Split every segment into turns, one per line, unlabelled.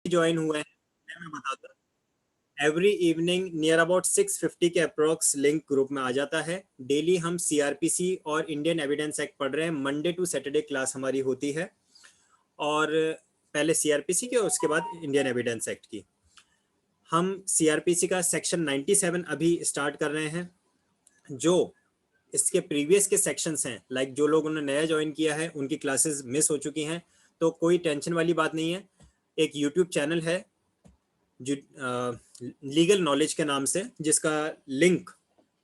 Join हुए हैं मैं बताता हूँ। एवरी इवनिंग नियर अबाउट 6:50 के अप्रोक्स लिंक ग्रुप में आ जाता है। डेली हम सीआरपीसी और इंडियन एविडेंस एक्ट पढ़ रहे हैं। मंडे टू सैटरडे क्लास हमारी होती है, और पहले सीआरपीसी की और उसके बाद इंडियन एविडेंस एक्ट की। हम सीआरपीसी का सेक्शन 97 अभी स्टार्ट कर रहे हैं। जो इसके प्रीवियस के सेक्शंस हैं, लाइक जो लोगों ने नया ज्वाइन किया है उनकी क्लासेस मिस हो चुकी हैं, तो कोई टेंशन वाली बात नहीं है। एक यूट्यूब चैनल है जो लीगल नॉलेज के नाम से, जिसका लिंक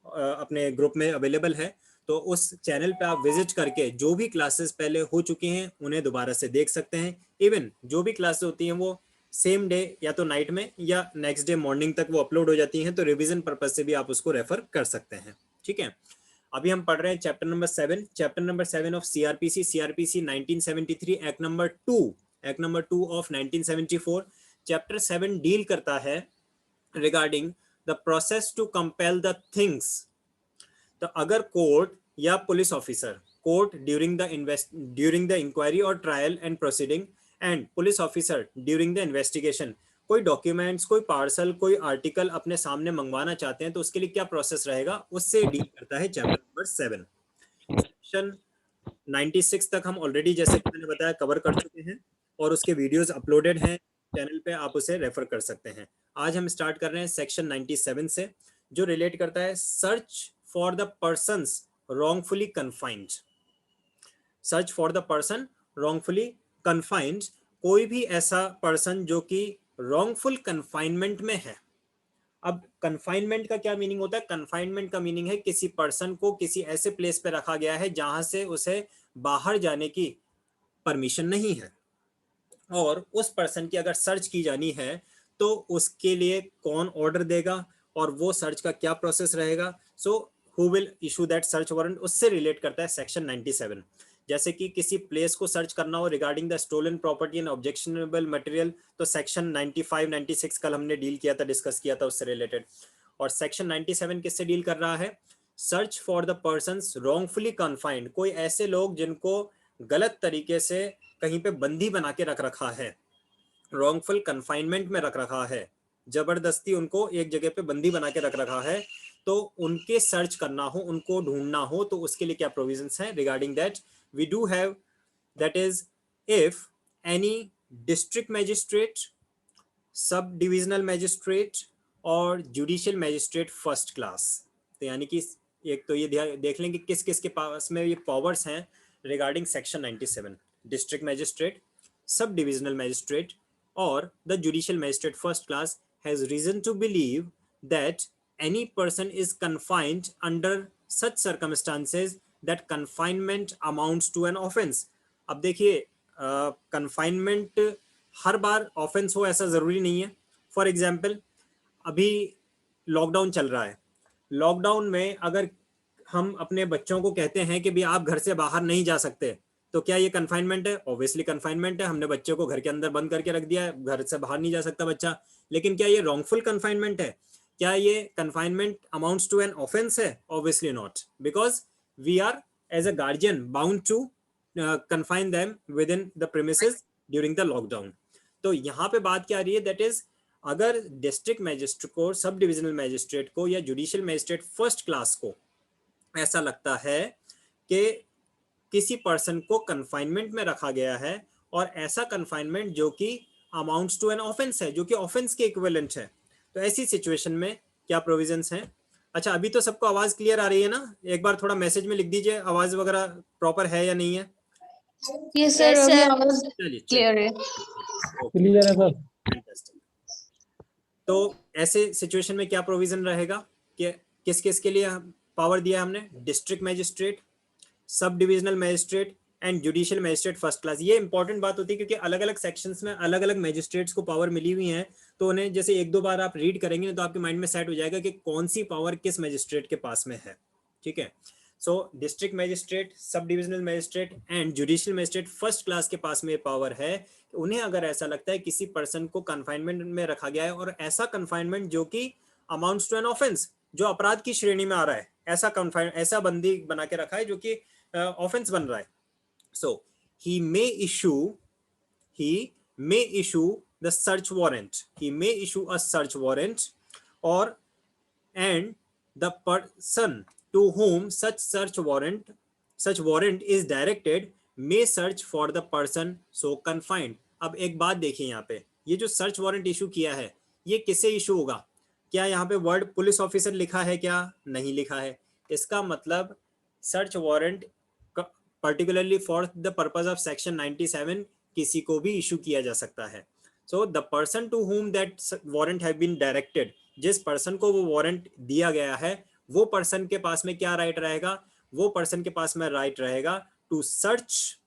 अपने ग्रुप में अवेलेबल है। तो उस चैनल पे आप विजिट करके जो भी क्लासेस पहले हो चुकी हैं उन्हें दोबारा से देख सकते हैं। इवन जो भी क्लासेस होती हैं वो सेम डे या तो नाइट में या नेक्स्ट डे मॉर्निंग तक वो अपलोड हो जाती हैं, तो रिवीजन पर्पज से भी आप उसको रेफर कर सकते हैं। ठीक है, अभी हम पढ़ रहे हैं chapter number 7 of CRPC 1973, act number 2 of 1974। Chapter 7 deal करता है regarding the process to compel the things. तो अगर कोर्ट या police officer, court during the inquiry और trial and proceeding, and police officer during the investigation, कोई documents, कोई parcel, कोई article अपने सामने मंगवाना चाहते हैं तो उसके लिए क्या प्रोसेस रहेगा, उससे डील करता है चैप्टर नंबर 7। सेक्शन 96 तक हम ऑलरेडी, जैसे कि मैंने बताया, कवर कर चुके हैं और उसके वीडियोस अपलोडेड हैं चैनल पे, आप उसे रेफर कर सकते हैं। आज हम स्टार्ट कर रहे हैं सेक्शन 97 से, जो रिलेट करता है search for the persons wrongfully confined। Search for the person wrongfully confined, कोई भी ऐसा पर्सन जो कि wrongful confinement में है। अब कन्फाइनमेंट का क्या मीनिंग होता है? कन्फाइनमेंट का मीनिंग है किसी पर्सन को किसी ऐसे प्लेस पे रखा गया है जहां से उसे बाहर जाने की परमिशन नहीं है, और उस पर्सन की अगर सर्च की जानी है तो उसके लिए कौन ऑर्डर देगा और वो सर्च का क्या प्रोसेस रहेगा। So who will issue that search warrant, उससे रिलेट करता है सेक्शन 97। जैसे कि किसी प्लेस को सर्च करना हो regarding the stolen property and objectionable material, तो सेक्शन 95 96 कल हमने डील किया था, डिस्कस किया था उससे रिलेटेड। और सेक्शन 97 किससे डील कर रहा है? Search for the persons wrongfully confined, कोई ऐसे लोग जिनको गलत तरीके से कहीं पे बंदी बना के रख रखा है, रॉन्गफुल कन्फाइनमेंट में रख रखा है, जबरदस्ती उनको एक जगह पे बंदी बना के रख रखा है, तो उनके सर्च करना हो, उनको ढूंढना हो, तो उसके लिए क्या प्रोविजंस हैं regarding that? We do have, that is if any district magistrate, sub divisional magistrate और जुडिशियल मैजिस्ट्रेट फर्स्ट क्लास। तो यानी कि एक तो ये देख लेंगे किस किस के पास में ये पावर्स हैं regarding section 97। District magistrate, sub divisional magistrate और the judicial magistrate first class has reason to believe that any person is confined under such circumstances that confinement amounts to an offense। अब देखिए, confinement हर बार offence हो ऐसा जरूरी नहीं है। For example, अभी lockdown चल रहा है, लॉकडाउन में अगर हम अपने बच्चों को कहते हैं कि भी आप घर से बाहर नहीं जा सकते, तो क्या ये कन्फाइनमेंट है? ऑब्वियसली कन्फाइनमेंट है। हमने बच्चे को घर के अंदर बंद करके रख दिया है, घर से बाहर नहीं जा सकता बच्चा। लेकिन क्या ये रॉन्गफुल कन्फाइनमेंट है? क्या ये confinement amounts to an offence है? Obviously not, because we are as a guardian bound to confine them within the premises during the lockdown। तो यहाँ पे बात क्या आ रही है? दैट इज, अगर डिस्ट्रिक्ट मैजिस्ट्रेट को, सब डिविजनल मैजिस्ट्रेट को या जुडिशियल मैजिस्ट्रेट फर्स्ट क्लास को ऐसा लगता है कि किसी पर्सन को कन्फाइनमेंट में रखा गया है, और ऐसा कन्फाइनमेंट जो कि अमाउंट्स टू एन ऑफेंस है, जो कि ऑफेंस के इक्विवेलेंट है, तो ऐसी सिचुएशन में क्या प्रोविजंस हैं? अच्छा, अभी तो सबको आवाज क्लियर आ रही है ना? एक बार थोड़ा मैसेज में लिख दीजिए आवाज वगैरह प्रॉपर है या नहीं है।
यस सर, अभी आवाज
चलिए
क्लियर है।
क्लियर है सर।
फैंटास्टिक। तो ऐसे सिचुएशन में क्या प्रोविजन रहेगा कि किस किस के लिए पावर दिया हमने? District magistrate, sub divisional magistrate and judicial magistrate first class. ये इंपॉर्टेंट बात होती है क्योंकि अलग अलग सेक्शंस में अलग अलग मैजिस्ट्रेट्स को पावर मिली हुई है, तो उन्हें जैसे एक दो बार आप रीड करेंगे तो आपके माइंड में सेट हो जाएगा कि कौन सी पावर किस मैजिस्ट्रेट के पास में है। ठीक है, सो district magistrate, sub divisional magistrate and judicial magistrate first class के पास में पावर है। उन्हें अगर ऐसा लगता है किसी पर्सन को कन्फाइनमेंट में रखा गया है, और ऐसा कन्फाइनमेंट जो कि अमाउंट्स टू एन ऑफेंस, जो अपराध की श्रेणी में आ रहा है, ऐसा बंदी बना के रखा है जो कि ऑफेंस बन रहा है, so he may issue the search warrant. He may issue a search warrant, or and the person to whom such warrant is directed may search for the person so confined. अब एक बात देखिए यहाँ पे, ये जो सर्च वारंट इशू किया है ये किससे इशू होगा? क्या यहाँ पे वर्ड पुलिस ऑफिसर लिखा है? क्या नहीं लिखा है? इसका मतलब search warrant particularly for the purpose of section 97 किसी को भी इशू किया जा सकता है. So the person to whom that warrant have been directed, जिस पर्सन को वो वारंट दिया गया है वो पर्सन के पास में क्या राइट रहेगा? वो पर्सन के पास में राइट रहेगा to search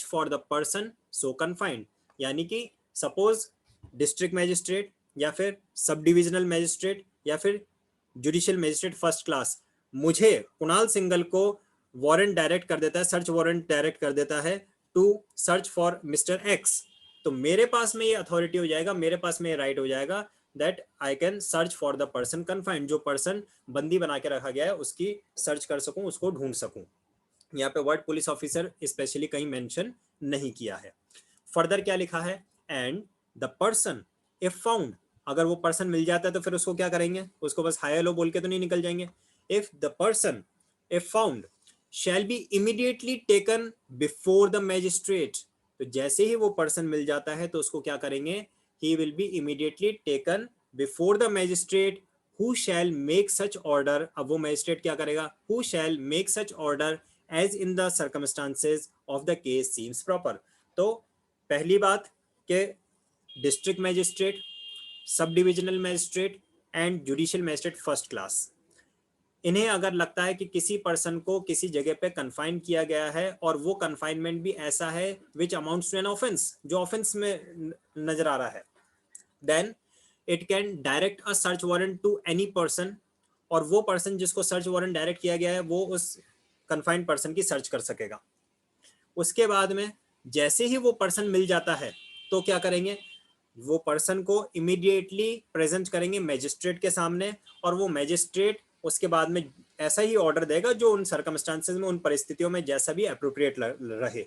for the person so confined. यानी कि सपोज डिस्ट्रिक्ट मैजिस्ट्रेट या फिर सब डिविजनल मैजिस्ट्रेट या फिर जुडिशियल मैजिस्ट्रेट फर्स्ट क्लास मुझे कुणाल सिंघल को वारंट डायरेक्ट कर देता है, सर्च वारंट डायरेक्ट कर देता है to search for mister X, तो मेरे पास में ये अथॉरिटी हो जाएगा, मेरे पास में ये राइट हो जाएगा that I can search for the person confined. जो पर्सन बंदी बना के रखा गया है उसकी सर्च कर सकूं, उसको ढूंढ सकूं. यहाँ पे वर्ड पुलिस ऑफिसर स्पेशली कहीं मेंशन नहीं किया है. फर्दर क्या लिखा है? And the person if found, अगर वो पर्सन मिल जाता है तो फिर उसको क्या करेंगे? उसको बस हाय हेलो बोल के तो नहीं निकल जाएंगे. If the person if found shall be immediately taken before the magistrate, तो जैसे ही वो पर्सन मिल जाता है तो उसको क्या करेंगे? He will be immediately taken before the magistrate who shall make such order. अब वो मैजिस्ट्रेट क्या करेगा? Who shall make such order as in the circumstances of the case seems proper. तो पहली बात के district magistrate, sub divisional magistrate and judicial magistrate first class, इन्हें अगर लगता है कि किसी पर्सन को किसी जगह पे कन्फाइन किया गया है और वो कन्फाइनमेंट भी ऐसा है which amounts to an offence, जो ऑफेंस में नजर आ रहा है, then it can direct a search warrant to any person, और वो पर्सन जिसको सर्च वारंट डायरेक्ट किया गया है वो उस कन्फाइंड पर्सन की सर्च कर सकेगा. उसके बाद में जैसे ही वो पर्सन मिल जाता है तो क्या करेंगे? वो पर्सन को इमीडिएटली प्रेजेंट करेंगे मैजिस्ट्रेट के सामने, और वो मैजिस्ट्रेट उसके बाद में ऐसा ही ऑर्डर देगा जो उन सर्कमस्टांसेस में, उन परिस्थितियों में जैसा भी अप्रोप्रिएट रहे.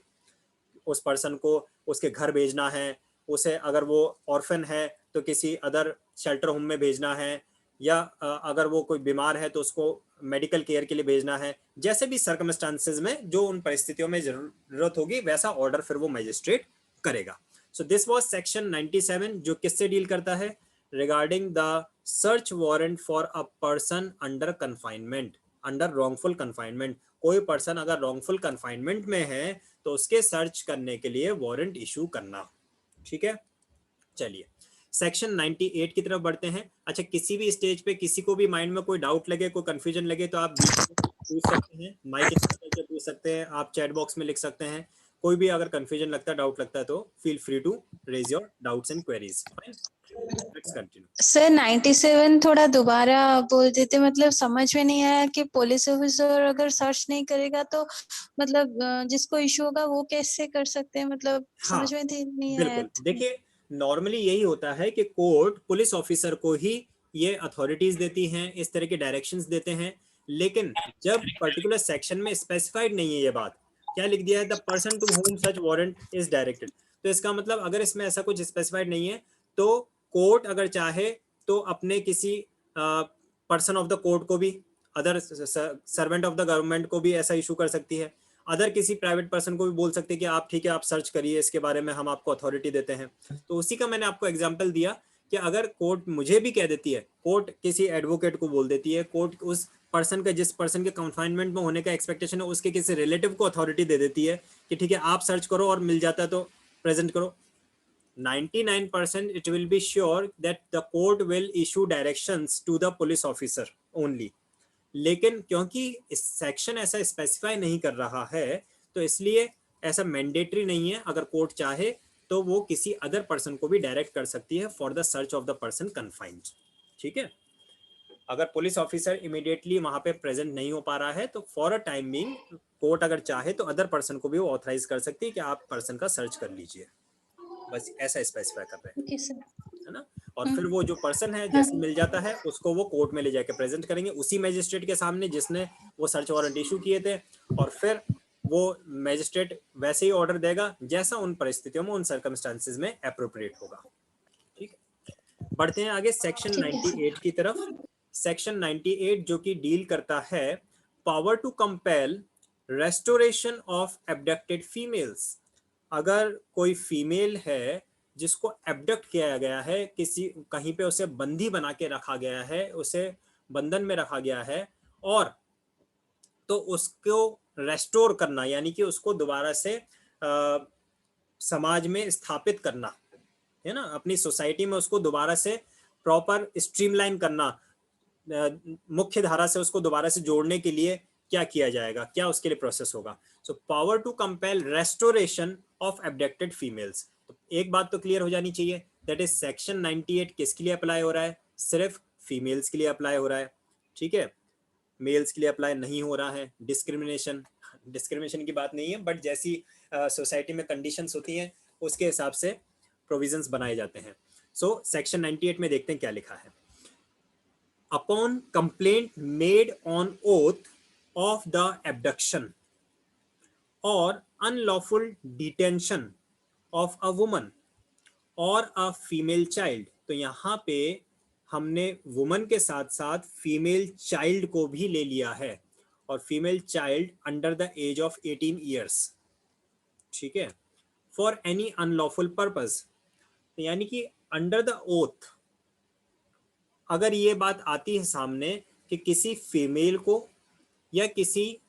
उस पर्सन को उसके घर भेजना है, उसे अगर वो ऑर्फन है तो किसी अदर शेल्टर होम में भेजना है, या अगर वो कोई बीमार है तो उसको मेडिकल केयर के लिए भेजना है. जैसे भी सर्कमस्टांसेस में जो उन परिस्थितियों में जरूरत होगी वैसा ऑर्डर फिर वो मैजिस्ट्रेट करेगा. सो दिस वाज सेक्शन 97 जो किससे डील करता है? Regarding the search warrant for a person under confinement, under wrongful confinement. कोई पर्सन अगर रॉन्गफुल कन्फाइनमेंट में है तो उसके सर्च करने के लिए वारंट इशू करना. ठीक है, चलिए सेक्शन 98 की तरफ बढ़ते हैं. अच्छा, किसी भी स्टेज पे किसी को भी माइंड में कोई डाउट लगे, कोई कंफ्यूजन लगे तो आप पूछ सकते हैं, माइक से पूछ सकते हैं, आप चैट बॉक्स में लिख सकते हैं. कोई भी अगर कंफ्यूजन लगता है, डाउट लगता है तो feel free to raise your doubts and queries. Let's continue.
Sir 97 थोड़ा दोबारा बोल देते, मतलब समझ में नहीं आया कि पुलिस ऑफिसर अगर सर्च नहीं करेगा तो मतलब जिसको इशू होगा वो कैसे कर सकते हैं, मतलब समझ में नहीं आया.
बिल्कुल, देखिए नॉर्मली यही होता है कि कोर्ट पुलिस ऑफिसर को ही ये अथॉरिटीज देती हैं, इस तरह के डायरेक्शंस देते हैं, लेकिन जब पर्टिकुलर सेक्शन में स्पेसिफाइड नहीं है ये बात, क्या लिख दिया है? The person to whom such warrant is directed. तो इसका मतलब अगर इसमें ऐसा कुछ स्पेसिफाइड नहीं है तो कोर्ट अगर चाहे तो अपने किसी पर्सन ऑफ द कोर्ट को भी, other servant of the government को भी ऐसा इशू कर सकती है, अदर किसी प्राइवेट पर्सन को भी बोल सकते हैं कि आप ठीक है आप सर्च करिए, इसके बारे में हम आपको अथॉरिटी देते हैं. तो उसी का मैंने आपको एग्जांपल दिया कि अगर कोर्ट मुझे भी कह देती है, कोर्ट किसी एडवोकेट को बोल देती है, कोर्ट उस पर्सन का, जिस पर्सन के कन्फाइनमेंट में होने का एक्सपेक्टेशन है, उसके किसी रिलेटिव को अथॉरिटी दे देती है कि ठीक है आप सर्च करो और मिल जाता है तो प्रेजेंट करो. 99% it will be sure that the court will issue directions to the police officer only. लेकिन क्योंकि इस सेक्शन ऐसा स्पेसिफाई नहीं कर रहा है तो इसलिए ऐसा मैंडेटरी नहीं है. अगर कोर्ट चाहे तो वो किसी अदर पर्सन को भी डायरेक्ट कर सकती है for the search of the person confined. ठीक है, अगर पुलिस ऑफिसर इमीडिएटली वहां पे प्रेजेंट नहीं हो पा रहा है तो for a time being court अगर चाहे तो अदर पर्सन को भी वो ऑथराइज कर सकती है कि आप पर्सन का सर्च कर लीजिए. बस ऐसा स्पेसिफाई कर रहे हैं.
Okay sir.
है ना. और फिर वो जो पर्सन है जैसे मिल जाता है उसको वो कोर्ट में ले जाके प्रेजेंट करेंगे उसी मैजिस्ट्रेट के सामने जिसने वो सर्च वारंट इशू किए थे, और फिर वो मैजिस्ट्रेट वैसे ही ऑर्डर देगा जैसा उन परिस्थितियों में, उन सर्कमस्टांसेस में एप्रोप्रिएट होगा। ठीक है, बढ़ते हैं आगे सेक्शन
ठीक है
98 की तरफ। सेक्शन 98 जो कि डील करता है power to compel restoration of abducted females. अगर कोई फीमेल है जिसको एब्डक्ट किया गया है, किसी कहीं पे उसे बंदी बना के रखा गया है, उसे बंधन में रखा गया है, और तो उसको रेस्टोर करना यानी कि उसको दोबारा से समाज में स्थापित करना है ना, अपनी सोसाइटी में उसको दोबारा से प्रॉपर स्ट्रीमलाइन करना, मुख्य धारा से उसको दोबारा से जोड़ने के लिए क्या किया जाएगा, क्या उसके लिए प्रोसेस होगा। So power to compel restoration of abducted females. तो एक बात तो क्लियर हो जानी चाहिए, दैट इज सेक्शन 98 किसके लिए अप्लाई हो रहा है? सिर्फ फीमेल्स के लिए अप्लाई हो रहा है। ठीक है, मेल्स के लिए अप्लाई नहीं हो रहा है। डिस्क्रिमिनेशन की बात नहीं है, बट जैसी सोसाइटी में कंडीशंस होती हैं उसके हिसाब से प्रोविजंस बनाए जाते हैं। सो सेक्शन 98 में देखते हैं क्या लिखा है। Upon complaint made on oath of the abduction और unlawful detention of a woman और अ फीमेल चाइल्ड। तो यहाँ पे हमने वुमन के साथ साथ फीमेल चाइल्ड को भी ले लिया है, और female child under the age of 18 years. ठीक है, फॉर एनी अनलॉफुल पर्पस, यानी कि अंडर द ओथ अगर ये बात आती है सामने कि किसी फीमेल को या किसी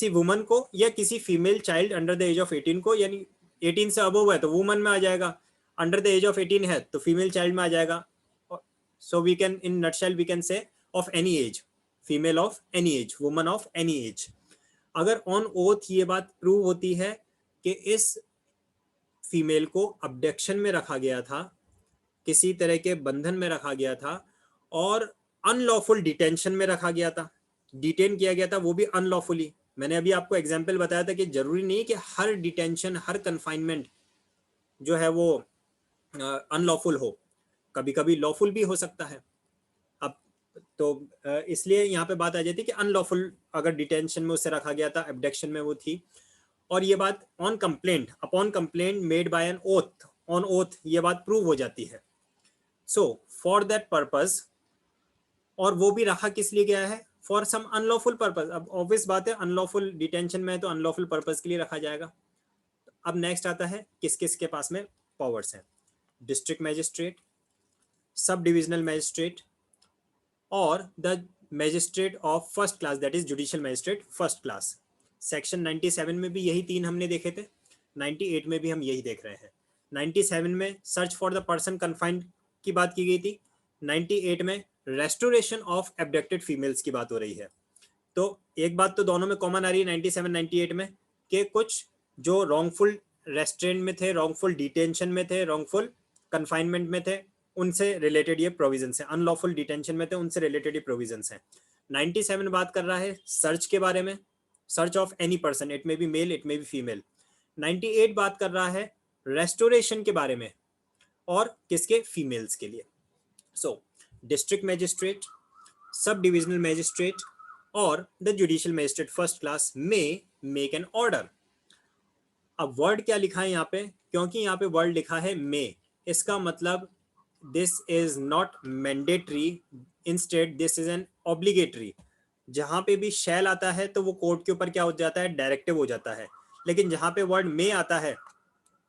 वुमन को या किसी female child under the age of 18 को, यानी 18 से अबव है तो वुमन में आ जाएगा, अंडर द एज ऑफ 18 है तो फीमेल चाइल्ड में आ जाएगा। So we can in nutshell we can say of any age, female of any age, woman of any age. अगर ऑन ओथ ये बात प्रूव होती है कि इस फीमेल को अबडक्शन में रखा गया था, किसी तरह के बंधन में रखा गया था, और अनलॉफुल डिटेंशन में रखा गया था, डिटेन किया गया था वो भी अनलॉफुली। मैंने अभी आपको एग्जांपल बताया था कि जरूरी नहीं कि हर डिटेंशन, हर कन्फाइनमेंट जो है वो अनलॉफुल हो, कभी कभी लॉफुल भी हो सकता है। अब तो इसलिए यहाँ पे बात आ जाती है कि अनलॉफुल अगर डिटेंशन में उसे रखा गया था, एब्डक्शन में वो थी। और ये बात on complaint, upon complaint made by N oath, on oath ये बात प्रूव हो जाती है। सो फॉर दैट पर्पस, और वो भी रखा किस लिए गया है? For some unlawful purpose. अब ऑब्वियस बात है, अनलॉफुल डिटेंशन में है तो अनलॉफुल पर्पस के लिए रखा जाएगा। अब नेक्स्ट आता है किस किस के पास में पावर्स हैं? District magistrate, sub divisional magistrate, और the magistrate of first class, that is judicial magistrate first class. Section 97 में भी यही तीन हमने देखे थे, 98 में भी हम यही देख रहे हैं। 97 में search for the person confined की बात की गई थी, 98 में रेस्टोरेशन ऑफ एब्डक्टेड फीमेल्स की बात हो रही है। तो एक बात तो दोनों में कॉमन आ रही है 97 98 में, कि कुछ जो रॉन्गफुल रेस्ट्रेंट में थे, रॉन्गफुल डिटेंशन में थे, रॉन्गफुल कन्फाइनमेंट में थे, उनसे रिलेटेड ये प्रोविजंस हैं। अनलॉफुल डिटेंशन में थे, उनसे रिलेटेड ये प्रोविजंस हैं। 97 बात कर रहा है सर्च के बारे में, search of any person, it may be male it may be female. 98 बात कर रहा है रेस्टोरेशन के बारे में, और किसके? फीमेल्स के लिए। So district magistrate, sub divisional magistrate और the judicial magistrate first class may make an order. अब वर्ड क्या लिखा है यहाँ पे? क्योंकि यहाँ पे वर्ड लिखा है मे, इसका मतलब this is not mandatory, instead this is an obligatory. जहां पे भी शैल आता है तो वो कोर्ट के ऊपर क्या हो जाता है? डायरेक्टिव हो जाता है। लेकिन जहां पे वर्ड मे आता है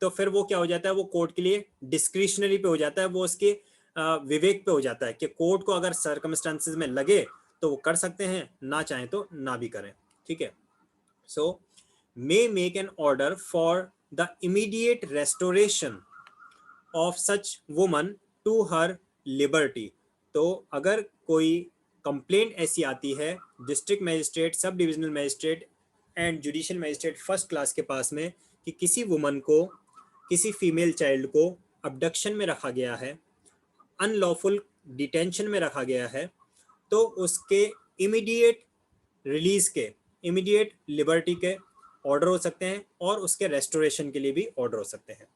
तो फिर वो क्या हो जाता है? वो कोर्ट के लिए डिस्क्रिशनरी पे हो जाता है, वो उसके विवेक पे हो जाता है कि कोर्ट को अगर सर्कमस्टांसेस में लगे तो वो कर सकते हैं, ना चाहें तो ना भी करें। ठीक है, so may make an order for the immediate restoration of such woman to her liberty. तो अगर कोई कंप्लेंट ऐसी आती है district magistrate, sub divisional magistrate and judicial magistrate first class के पास में कि किसी वुमन को, किसी फीमेल चाइल्ड को अबडक्शन में रखा गया है, अनलॉफुल डिटेंशन में रखा गया है, तो उसके इमीडिएट रिलीज के, इमीडिएट लिबर्टी के ऑर्डर हो सकते हैं, और उसके रेस्टोरेशन के लिए भी ऑर्डर हो सकते हैं।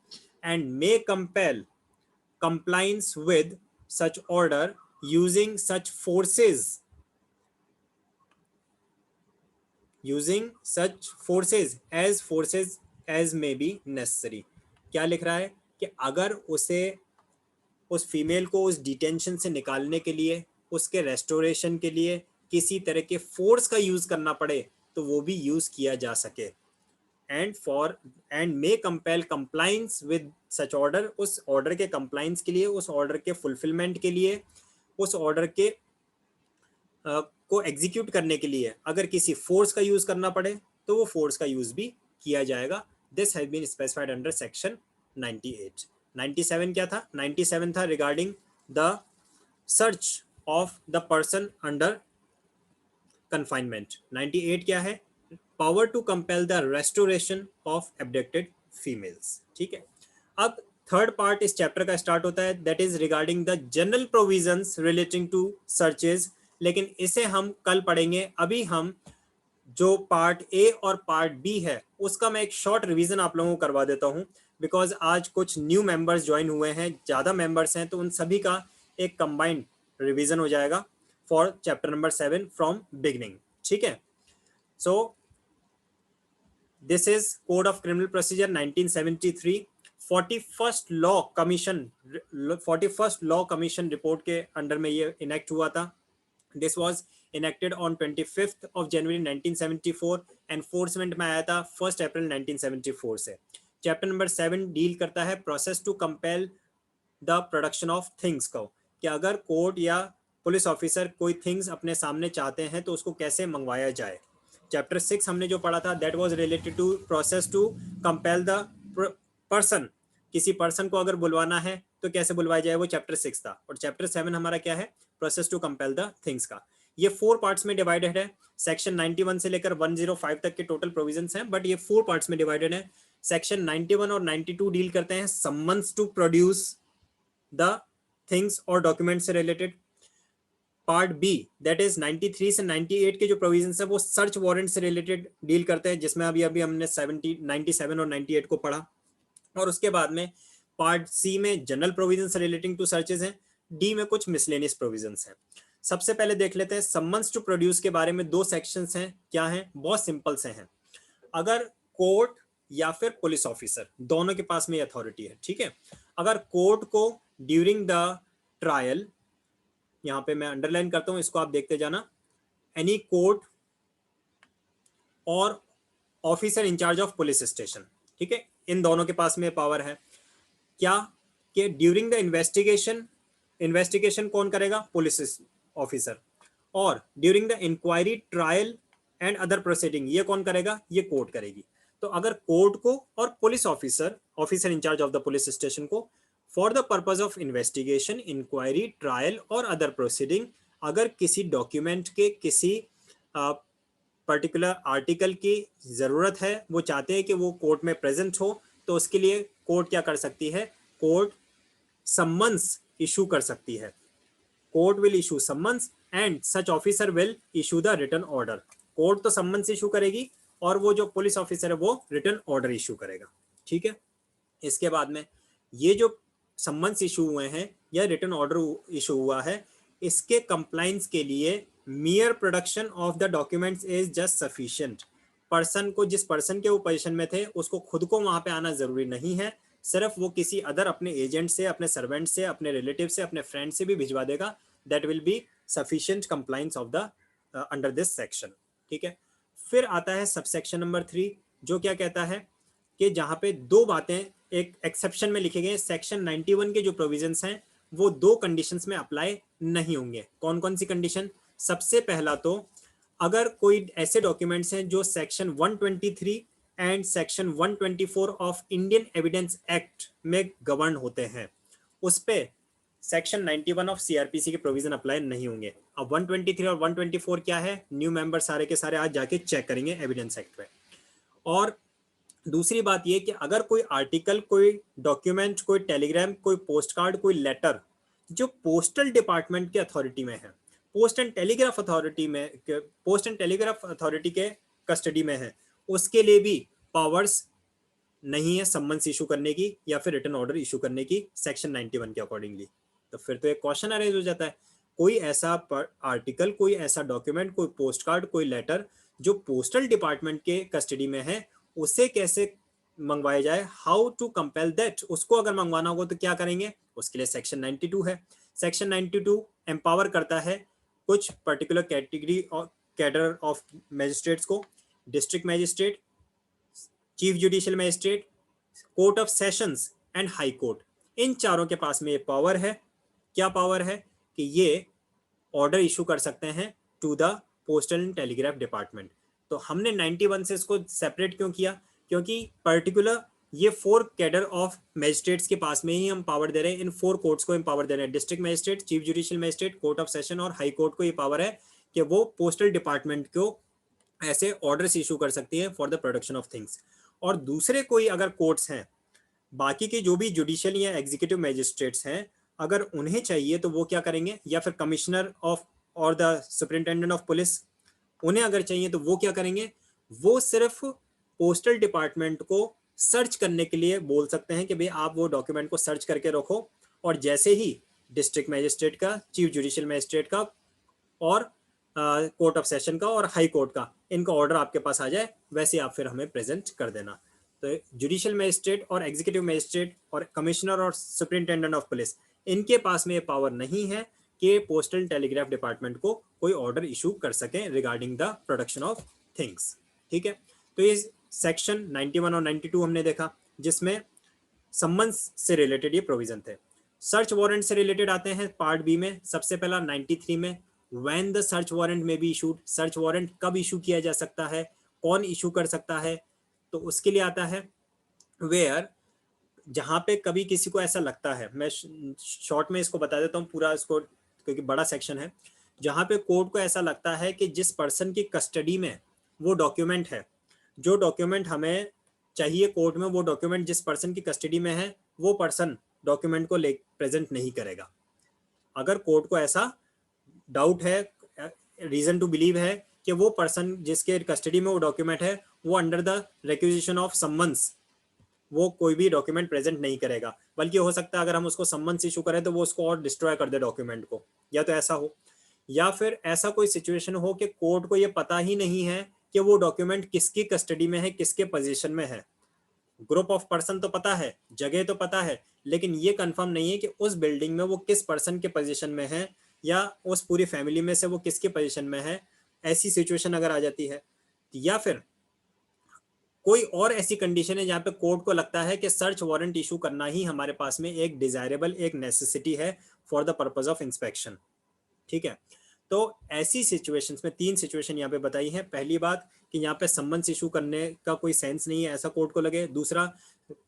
And may compel compliance with such order using such forces using such forces as may be necessary. क्या लिख रहा है कि अगर उस फीमेल को उस डिटेंशन से निकालने के लिए, उसके रेस्टोरेशन के लिए किसी तरह के फोर्स का यूज करना पड़े तो वो भी यूज किया जा सके। And may compel compliance with such order, उस ऑर्डर के कंप्लाइंस के लिए, उस ऑर्डर के फुलफिलमेंट के लिए, उस ऑर्डर के को एग्जीक्यूट करने के लिए अगर किसी फोर्स का यूज करना पड़े तो वो फोर्स का यूज भी किया जाएगा। This has been specified under section 98। 97 क्या था? 97 था regarding the search of the person under confinement। 98 क्या है? Power to compel the restoration of abducted females. ठीक है, अब थर्ड पार्ट इस चैप्टर का स्टार्ट होता है, that is regarding the general provisions relating to searches, लेकिन इसे हम कल पढ़ेंगे। अभी हम जो पार्ट ए और पार्ट बी है उसका मैं एक शॉर्ट रिवीजन आप लोगों को करवा देता हूं, बिकॉज आज कुछ न्यू मेंबर्स ज्वाइन हुए हैं, ज़्यादा मेंबर्स हैं, तो उन सभी का एक कंबाइंड रिवीजन हो जाएगा for chapter number 7 from beginning. ठीक है, so this is code of criminal procedure 1973, 41st law commission report के अंडर में ये इनेक्ट हुआ था। This was enacted on 25th of January 1974, enforcement में आया था 1st अप्रैल 1974 से। चैप्टर नंबर 7 डील करता है process to compel the production of things को, कि अगर कोर्ट या पुलिस ऑफिसर कोई थिंग्स अपने सामने चाहते हैं तो उसको कैसे मंगवाया जाए। चैप्टर 6 हमने जो पढ़ा था that was related to process to compel the person, किसी पर्सन को अगर बुलवाना है तो कैसे बुलवाया जाए, वो चैप्टर 6 था। और चैप्टर 7 हमारा क्या है? Process to compel the things का। ये 4 पार्ट्स में डिवाइडेड है। सेक्शन 91 से लेकर 105 तक के टोटल प्रोविजंस हैं, बट ये 4 पार्ट्स में डिवाइडेड है। सेक्शन 91 और 92 डील करते हैं summons to produce the things और डॉक्यूमेंट से related. Part B that is 93 से 98 के जो प्रोविजंस है वो सर्च वारंट से रिलेटेड डील करते हैं, जिसमें अभी हमने 97 और 98 को पढ़ा। और उसके बाद में पार्ट सी में जनरल प्रोविजन से रिलेटिंग टू सर्चेज हैं, डी में कुछ मिसलेनियस प्रोविजंस हैं। सबसे पहले देख लेते हैं सम्मन्स टू प्रोड्यूस के बारे में। 2 सेक्शंस हैं, क्या हैं? बहुत सिंपल से हैं। अगर कोर्ट या फिर पुलिस ऑफिसर दोनों के पास में अथॉरिटी है, ठीक है, अगर कोर्ट को ड्यूरिंग द ट्रायल, यहां पे मैं अंडरलाइन करता हूं, इसको आप देखते जाना, एनी कोर्ट और officer in charge of police station, ठीक है, इन दोनों के पास में पावर है क्या कि ड्यूरिंग द इन्वेस्टिगेशन कौन करेगा? Police officer. और during the inquiry, trial and other proceeding ये कौन करेगा? ये कोर्ट करेगी। तो अगर कोर्ट को और police officer in charge of the police station को for the purpose of investigation, inquiry, trial और अदर प्रोसीडिंग अगर किसी डॉक्यूमेंट के किसी पर्टिकुलर आर्टिकल की जरूरत है, वो चाहते हैं कि वो कोर्ट में प्रेजेंट हो, तो उसके लिए कोर्ट क्या कर सकती है? कोर्ट सम्मन्स इशू कर सकती है। Court will issue summons and such officer will issue the written order. Court तो सम्मन्स इशू करेगी और वो जो पुलिस ऑफिसर है वो रिटन ऑर्डर इशू करेगा। ठीक है, इसके बाद में ये जो सम्मन्स इशू हुए हैं या रिटन ऑर्डर इशू हुआ है, इसके कंप्लाइंस के लिए मियर production of the documents is just sufficient. Person को, जिस पर्सन के वो पोजीशन में थे, उसको खुद को वहां पे आना जरूरी नहीं है, सिर्फ वो किसी अदर अपने एजेंट से, अपने सर्वेंट से, अपने रिलेटिव से, अपने फ्रेंड से भी भिजवा देगा। That will be sufficient compliance of the under this section. ठीक है, फिर आता है सबसेक्शन नंबर 3, जो क्या कहता है कि जहां पे 2 बातें एक एक्सेप्शन में लिखे गए। सेक्शन 91 के जो प्रोविजंस हैं वो 2 कंडीशंस में अप्लाई नहीं होंगे। कौन कौन सी कंडीशन? सबसे पहला तो अगर कोई ऐसे डॉक्यूमेंट्स हैं जो section 123 and section 124 of Indian evidence act में गवर्न होते हैं, उस पे सेक्शन 91 ऑफ सीआरपीसी के प्रोविजन अप्लाई नहीं होंगे। अब 123 और 124 क्या है? न्यू मेंबर सारे के सारे आज जाके चेक करेंगे एविडेंस एक्ट पे। और दूसरी बात ये कि अगर कोई आर्टिकल, कोई डॉक्यूमेंट, कोई टेलीग्राम, कोई पोस्ट कार्ड, कोई लेटर जो पोस्टल डिपार्टमेंट के अथॉरिटी में है, पोस्ट एंड टेलीग्राफ अथॉरिटी के कस्टडी में है, उसके लिए भी पावर्स नहीं है सम्मन्स इशू करने की या फिर रिटन ऑर्डर इशू करने की सेक्शन 91 के अकॉर्डिंगली। तो फिर तो एक क्वेश्चन अरेज हो जाता है, कोई ऐसा आर्टिकल, कोई ऐसा डॉक्यूमेंट, कोई पोस्ट कार्ड, कोई लेटर जो पोस्टल डिपार्टमेंट के कस्टडी में है उसे कैसे मंगवाया जाए, हाउ टू कंपेल दैट, उसको अगर मंगवाना होगा तो क्या करेंगे, उसके लिए सेक्शन 92 है। सेक्शन 92 एम्पावर करता है कुछ पर्टिकुलर कैटेगरी और कैडर ऑफ मैजिस्ट्रेट्स को, district magistrate, chief judicial magistrate, court of sessions and high court, इन चारों के पास में ये पावर है। क्या पावर है कि ये ऑर्डर इशू कर सकते हैं to the postal and telegraph department. तो हमने 91 से इसको सेपरेट क्यों किया, क्योंकि पर्टिकुलर ये 4 कैडर ऑफ मैजिस्ट्रेट्स के पास में ही हम पावर दे रहे हैं, इन 4 कोर्ट्स को हम पावर दे रहे हैं, district magistrate, chief judicial magistrate, court of session और हाई कोर्ट को ये पावर है कि वो पोस्टल डिपार्टमेंट को ऐसे ऑर्डर्स इशू कर सकती है for the production of things. और दूसरे कोई अगर कोर्ट्स हैं, बाकी के जो भी जुडिशियल या एग्जीक्यूटिव मैजिस्ट्रेट्स हैं, अगर उन्हें चाहिए तो वो क्या करेंगे, या फिर कमिश्नर ऑफ और द सुपरिंटेंडेंट ऑफ पुलिस, उन्हें अगर चाहिए तो वो क्या करेंगे, वो सिर्फ पोस्टल डिपार्टमेंट को सर्च करने के लिए बोल सकते हैं कि भाई आप वो डॉक्यूमेंट को सर्च करके रखो, और जैसे ही डिस्ट्रिक्ट मैजिस्ट्रेट का, चीफ जुडिशियल मैजिस्ट्रेट का और कोर्ट ऑफ सेशन का और हाई कोर्ट का इनका ऑर्डर आपके पास आ जाए, वैसे आप फिर हमें प्रेजेंट कर देना। तो जुडिशियल मैजिस्ट्रेट और एग्जीक्यूटिव मैजिस्ट्रेट और कमिश्नर और सुपरिंटेंडेंट ऑफ पुलिस, इनके पास में ये पावर नहीं है कि पोस्टल टेलीग्राफ डिपार्टमेंट को कोई ऑर्डर इशू कर सकें regarding the production of things. ठीक है, तो ये सेक्शन 91 और 92 हमने देखा, जिसमें सम्मन्स से रिलेटेड ये प्रोविजन थे। सर्च वारंट से रिलेटेड आते हैं पार्ट बी में। सबसे पहला 93 में, व्हेन द सर्च वारंट में बी इशूड, सर्च वारंट कब इशू किया जा सकता है, कौन इशू कर सकता है, तो उसके लिए आता है वेयर, जहां पे कभी किसी को ऐसा लगता है, मैं शॉर्ट में इसको बता देता हूँ पूरा इसको क्योंकि बड़ा सेक्शन है, जहां पे कोर्ट को ऐसा लगता है कि जिस पर्सन की कस्टडी में वो डॉक्यूमेंट है, जो डॉक्यूमेंट हमें चाहिए कोर्ट में, वो डॉक्यूमेंट जिस पर्सन की कस्टडी में है वो पर्सन डॉक्यूमेंट को ले प्रेजेंट नहीं करेगा। अगर कोर्ट को ऐसा डाउट है, रीजन टू बिलीव है कि वो पर्सन जिसके कस्टडी में वो डॉक्यूमेंट है वो under the requisition of summons वो कोई भी डॉक्यूमेंट प्रेजेंट नहीं करेगा, बल्कि हो सकता है अगर हम उसको सम्मन्स इशू करें तो वो उसको और डिस्ट्रॉय कर दे डॉक्यूमेंट को, या तो ऐसा हो, या फिर ऐसा कोई सिचुएशन हो कि कोर्ट को ये पता ही नहीं है कि वो डॉक्यूमेंट किसकी कस्टडी में है, किसके पोजीशन में है। ग्रुप ऑफ पर्सन तो पता है, जगह तो पता है, लेकिन ये कंफर्म नहीं है कि उस बिल्डिंग में वो किस पर्सन के पोजीशन में है या उस पूरी फैमिली में से वो किसके पोजीशन में है। ऐसी सिचुएशन अगर आ जाती है, या फिर कोई और ऐसी कंडीशन है जहाँ पे कोर्ट को लगता है कि सर्च वारंट इशू करना ही हमारे पास में एक डिजायरेबल, एक नेसेसिटी है for the purpose of inspection. ठीक है, तो ऐसी सिचुएशंस में 3 सिचुएशन यहाँ पे बताई है। पहली बात कि यहाँ पे सम्मन्स इशू करने का कोई सेंस नहीं है, ऐसा कोर्ट को लगे। दूसरा,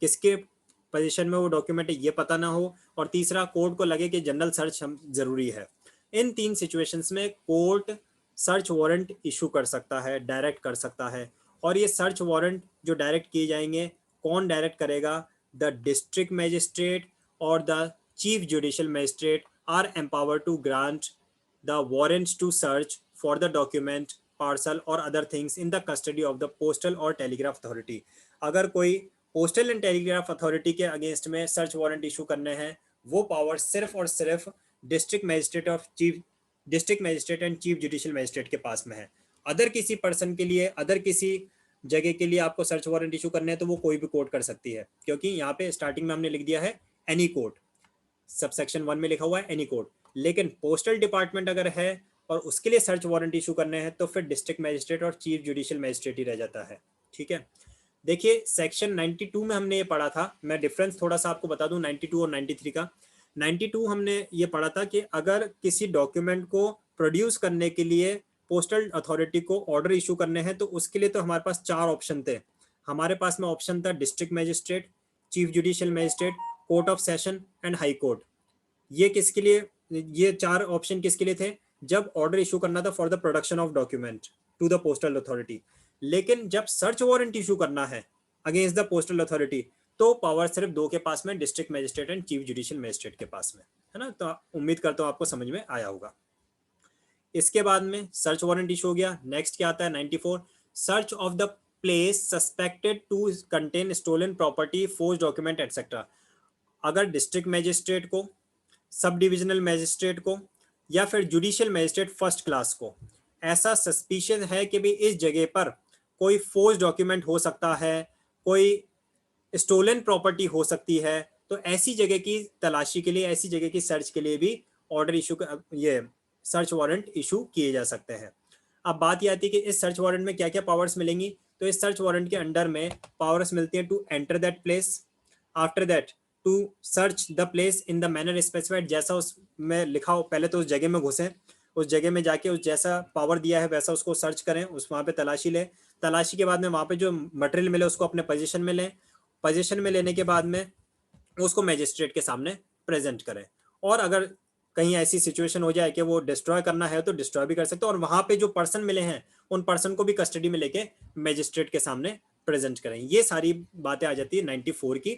किसके पोजीशन में वो डॉक्यूमेंट है ये पता ना हो। और तीसरा, कोर्ट को लगे कि जनरल सर्च जरूरी है। इन 3 सिचुएशंस में कोर्ट सर्च वारंट इशू कर सकता है, डायरेक्ट कर सकता है। और ये सर्च वारंट जो डायरेक्ट किए जाएंगे, कौन डायरेक्ट करेगा? द डिस्ट्रिक्ट मैजिस्ट्रेट और the chief judicial magistrate are empowered to grant the warrants to search for the document, parcel or other things in the custody of the postal or telegraph authority। अगर कोई postal and telegraph authority के against में search warrant issue करने हैं, वो power सिर्फ और सिर्फ district magistrate and chief judicial magistrate के पास में है। अदर किसी पर्सन के लिए, अदर किसी जगह के लिए आपको सर्च वारंट इशू करने हैं तो वो कोई भी कोर्ट कर सकती है, क्योंकि यहाँ पे स्टार्टिंग में हमने लिख दिया है एनी कोर्ट, सबसेक्शन 1 में लिखा हुआ है एनी कोर्ट। लेकिन पोस्टल डिपार्टमेंट अगर है और उसके लिए सर्च वारंट इशू करने हैं तो फिर डिस्ट्रिक्ट मैजिस्ट्रेट और चीफ जुडिशियल मैजिस्ट्रेट ही रह जाता है। ठीक है, देखिए सेक्शन 92 में हमने ये पढ़ा था, मैं डिफरेंस थोड़ा सा आपको बता दूं 92 और 93 का। 92 हमने ये पढ़ा था कि अगर किसी डॉक्यूमेंट को प्रोड्यूस करने के लिए पोस्टल अथॉरिटी को ऑर्डर इशू करने हैं तो उसके लिए तो हमारे पास 4 ऑप्शन थे। हमारे पास में ऑप्शन था district magistrate, chief judicial magistrate, court of session and high court. ये किसके लिए, ये 4 ऑप्शन किसके लिए थे? जब ऑर्डर इशू करना था for the production of document to the postal authority. लेकिन जब सर्च वारंट इशू करना है अगेंस्ट द पोस्टल अथॉरिटी तो पावर सिर्फ 2 के पास में, district magistrate and chief judicial magistrate के पास में, है ना। तो उम्मीद करता हूँ आपको समझ में आया होगा। इसके बाद में सर्च वारंट इशू हो गया। नेक्स्ट क्या आता है 94, search of the place suspected to contain stolen property, forge document etcetera. अगर डिस्ट्रिक्ट मैजिस्ट्रेट को, सब डिविजनल मैजिस्ट्रेट को या फिर जुडिशियल मैजिस्ट्रेट फर्स्ट क्लास को ऐसा सस्पिशियस है कि भी इस जगह पर कोई फोर्स डॉक्यूमेंट हो सकता है, कोई स्टोलन प्रॉपर्टी हो सकती है, तो ऐसी जगह की तलाशी के लिए, ऐसी जगह की सर्च के लिए भी ऑर्डर इशू, ये सर्च वारंट इशू किए जा सकते हैं। अब बात ये आती है कि इस सर्च वारंट में क्या क्या पावर्स मिलेंगी। तो इस सर्च वारंट के अंडर में पावर्स मिलती हैं to enter that place, after that to search the place in the manner specified, जैसा उसमें लिखा हो पहले तो उस जगह में घुसें, उस जगह में जाके उस जैसा पावर दिया है वैसा उसको सर्च करें, उस वहाँ पे तलाशी लें, तलाशी के बाद में वहाँ पे जो मटेरियल मिले उसको अपने पोजीशन में लें, पोजीशन में लेने के बाद में उसको मैजिस्ट्रेट के सामने प्रेजेंट करें। और अगर कहीं ऐसी सिचुएशन हो जाए कि वो डिस्ट्रॉय करना है तो डिस्ट्रॉय भी कर सकते हैं, और वहाँ पे जो पर्सन मिले हैं उन पर्सन को भी कस्टडी में लेके मैजिस्ट्रेट के सामने प्रेजेंट करें। ये सारी बातें आ जाती है 94 की,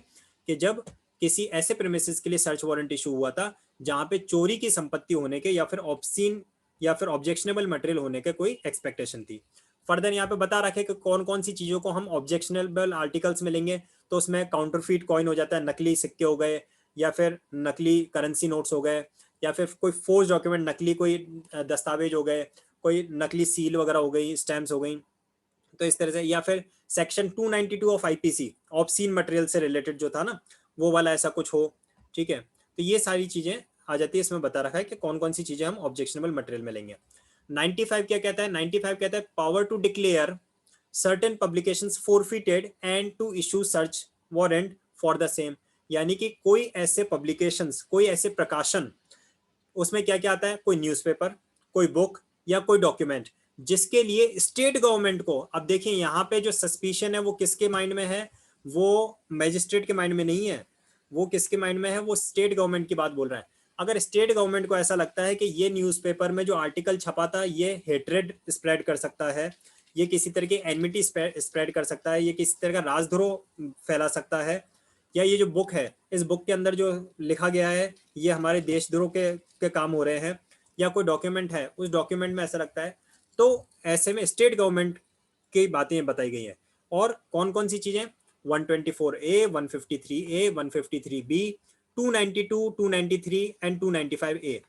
कि जब किसी ऐसे प्रेमिसेस के लिए सर्च वारंट इशू हुआ था जहाँ पे चोरी की संपत्ति होने के या फिर ऑब्सीन या फिर ऑब्जेक्शनेबल मटेरियल होने के कोई एक्सपेक्टेशन थी। फर्दर यहाँ पे बता रखे कि कौन कौन सी चीज़ों को हम ऑब्जेक्शनेबल आर्टिकल्स में लेंगे। तो उसमें काउंटरफीट कॉइन हो जाता है, नकली सिक्के हो गए, या फिर नकली करेंसी नोट्स हो गए, या फिर कोई फोर्स डॉक्यूमेंट, नकली कोई दस्तावेज हो गए, कोई नकली सील वगैरह हो गई, स्टैम्प्स हो गई, तो इस तरह से। या फिर section 292 of IPC obscene material से रिलेटेड जो था ना, वो वाला ऐसा कुछ हो। ठीक है, तो ये सारी चीजें आ जाती है। इसमें बता रखा है कि कौन कौन सी चीजें हम ऑब्जेक्शनेबल मटेरियल में लेंगे। 95 क्या कहता है? 95 कहता है power to declare certain publications forfeited and to issue search warrant for the same. यानी कि कोई ऐसे पब्लिकेशंस, कोई ऐसे प्रकाशन, उसमें क्या क्या आता है, कोई न्यूज़पेपर, कोई बुक या कोई डॉक्यूमेंट जिसके लिए स्टेट गवर्नमेंट को, अब देखिए यहाँ पे जो सस्पिशन है वो किसके माइंड में है, वो मैजिस्ट्रेट के माइंड में नहीं है, वो किसके माइंड में है, वो स्टेट गवर्नमेंट की बात बोल रहा है। अगर स्टेट गवर्नमेंट को ऐसा लगता है कि ये न्यूज़पेपर में जो आर्टिकल छपा था ये हेट्रेड स्प्रेड कर सकता है, ये किसी तरह की एनमिटी स्प्रेड कर सकता है, ये किसी तरह का राजद्रोह फैला सकता है, या ये जो बुक है, इस बुक के अंदर जो लिखा गया है ये हमारे देशद्रोह के काम हो रहे हैं, या कोई डॉक्यूमेंट है उस डॉक्यूमेंट में ऐसा लगता है, तो ऐसे में स्टेट गवर्नमेंट की बातें बताई गई हैं। और कौन कौन सी चीजें? 124A, 153A, 153B, 292, 293 and 295A।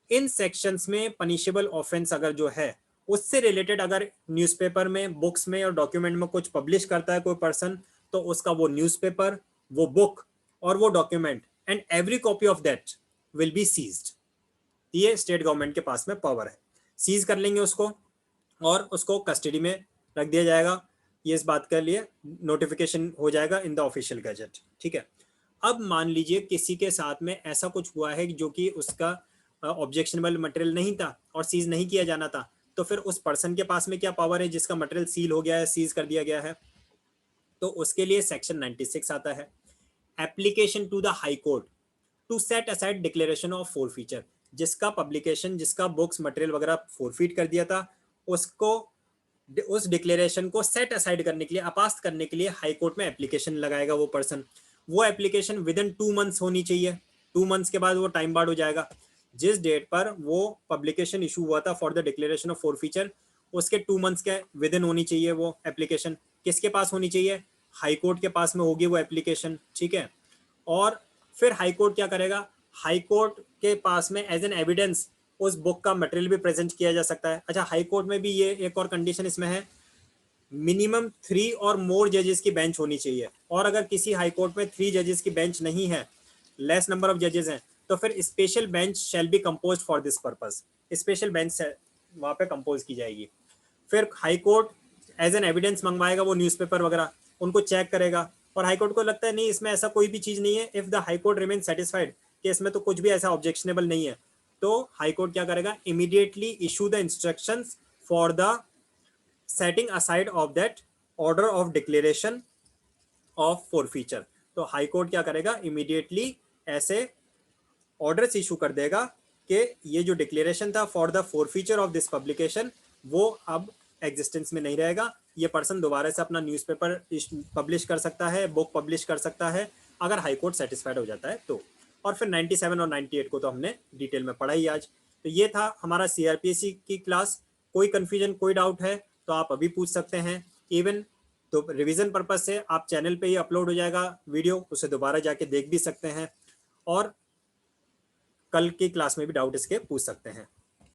In sections में पनिशेबल ऑफेंस अगर जो है उससे रिलेटेड, अगर न्यूज़पेपर में, बुक्स में और डॉक्यूमेंट में कुछ पब्लिश करता है कोई पर्सन, तो उसका वो न्यूज़पेपर, वो बुक और वो document and every copy of that will be seized. ये स्टेट गवर्नमेंट के पास में पावर है, सीज कर लेंगे उसको और उसको कस्टडी में रख दिया जाएगा। ये इस बात के लिए नोटिफिकेशन हो जाएगा इन द ऑफिशियल गैजेट। ठीक है, अब मान लीजिए किसी के साथ में ऐसा कुछ हुआ है जो कि उसका ऑब्जेक्शनेबल मटेरियल नहीं था और सीज नहीं किया जाना था, तो फिर उस पर्सन के पास में क्या पावर है जिसका मटेरियल सील हो गया है, सीज कर दिया गया है? तो उसके लिए सेक्शन 96 आता है, application to the high court to set aside declaration of forfeiture. जिसका पब्लिकेशन, जिसका बुक्स मटेरियल वगैरह फॉरफीट कर दिया था, उसको उस डिक्लेरेशन को सेट असाइड करने के लिए, अपास्त करने के लिए हाई कोर्ट में एप्लीकेशन लगाएगा वो पर्सन। वो एप्लीकेशन विद इन 2 मंथ्स होनी चाहिए, 2 मंथ्स के बाद वो टाइम बार्ड हो जाएगा। जिस डेट पर वो पब्लिकेशन इशू हुआ था for the declaration of forfeiture, उसके 2 मंथ्स के विद इन होनी चाहिए वो एप्लीकेशन। किसके पास होनी चाहिए? हाई कोर्ट के पास में होगी वो एप्लीकेशन। ठीक है, और फिर हाई कोर्ट क्या करेगा? हाई कोर्ट के पास में एज एन एविडेंस उस बुक का मटेरियल भी प्रेजेंट किया जा सकता है। अच्छा, हाई कोर्ट में भी ये एक और कंडीशन इसमें है, मिनिमम 3 और मोर जजेस की बेंच होनी चाहिए। और अगर किसी हाई कोर्ट में 3 जजेस की बेंच नहीं है, लेस नंबर ऑफ जजेस हैं, तो फिर special bench shall be compose for this purpose. Special bench वहाँ पे कंपोज की जाएगी। फिर high court as an evidence मंगवाएगा वो न्यूज़पेपर वगैरह, उनको चेक करेगा, और हाई कोर्ट को लगता है नहीं इसमें ऐसा कोई भी चीज़ नहीं है, if the high court remain satisfied कि इसमें तो कुछ भी ऐसा ऑब्जेक्शनेबल नहीं है, तो हाई कोर्ट क्या करेगा? Immediately issue the instructions for the setting aside of that order of declaration of forfeiture. तो हाई कोर्ट क्या करेगा? इमीडिएटली ऐसे ऑर्डर्स इशू कर देगा कि ये जो डिक्लेरेशन था for the forfeiture of this publication वो अब एग्जिस्टेंस में नहीं रहेगा। ये पर्सन दोबारा से अपना न्यूज़पेपर पब्लिश कर सकता है, बुक पब्लिश कर सकता है, अगर हाई कोर्ट सेटिस्फाइड हो जाता है तो। और फिर 97 और 98 को तो हमने डिटेल में पढ़ा ही आज। तो ये था हमारा सीआरपीसी की क्लास। कोई कन्फ्यूजन, कोई डाउट है तो आप अभी पूछ सकते हैं। इवन तो रिवीजन पर्पज से आप चैनल पे ही अपलोड हो जाएगा वीडियो, उसे दोबारा जाके देख भी सकते हैं, और कल की क्लास में भी डाउट इसके पूछ सकते हैं।